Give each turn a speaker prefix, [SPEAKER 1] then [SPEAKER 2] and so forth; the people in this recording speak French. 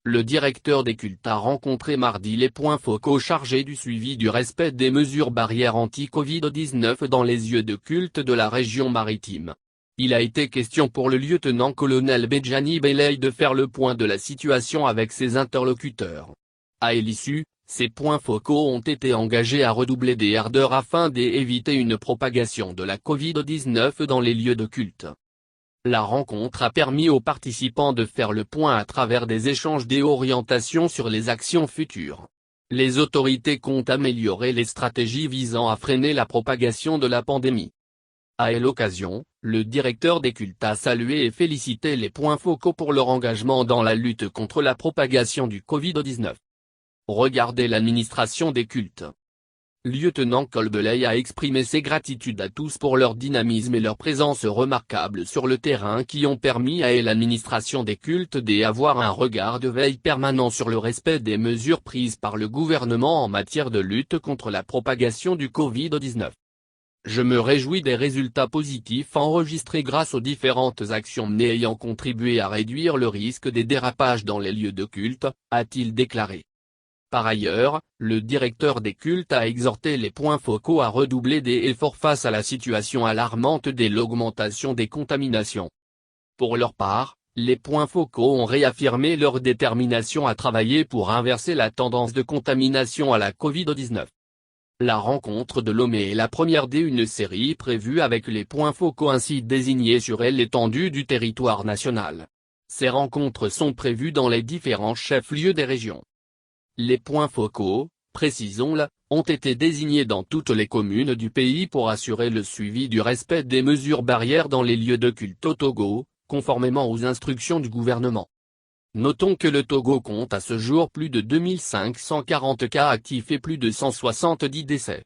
[SPEAKER 1] Le directeur des cultes a rencontré mardi les points focaux chargés du suivi du respect des mesures barrières anti-Covid-19 dans les lieux de culte de la région maritime. Il a été question pour le lieutenant-colonel Bedjani Belay de faire le point de la situation avec ses interlocuteurs. À l'issue, ces points focaux ont été engagés à redoubler des ardeurs afin d'éviter une propagation de la Covid-19 dans les lieux de culte. La rencontre a permis aux participants de faire le point à travers des échanges et orientations sur les actions futures. Les autorités comptent améliorer les stratégies visant à freiner la propagation de la pandémie. À l'occasion, le directeur des cultes a salué et félicité les points focaux pour leur engagement dans la lutte contre la propagation du Covid-19. Regardez l'administration des cultes. Lieutenant Colbelay a exprimé ses gratitudes à tous pour leur dynamisme et leur présence remarquable sur le terrain qui ont permis à l'administration des cultes d'avoir un regard de veille permanent sur le respect des mesures prises par le gouvernement en matière de lutte contre la propagation du Covid-19. Je me réjouis des résultats positifs enregistrés grâce aux différentes actions menées ayant contribué à réduire le risque des dérapages dans les lieux de culte, a-t-il déclaré. Par ailleurs, le directeur des cultes a exhorté les points focaux à redoubler des efforts face à la situation alarmante de l'augmentation des contaminations. Pour leur part, les points focaux ont réaffirmé leur détermination à travailler pour inverser la tendance de contamination à la Covid-19. La rencontre de Lomé est la première d'une série prévue avec les points focaux ainsi désignés sur l'étendue du territoire national. Ces rencontres sont prévues dans les différents chefs-lieux des régions. Les points focaux, précisons-le, ont été désignés dans toutes les communes du pays pour assurer le suivi du respect des mesures barrières dans les lieux de culte au Togo, conformément aux instructions du gouvernement. Notons que le Togo compte à ce jour plus de 2540 cas actifs et plus de 170 décès.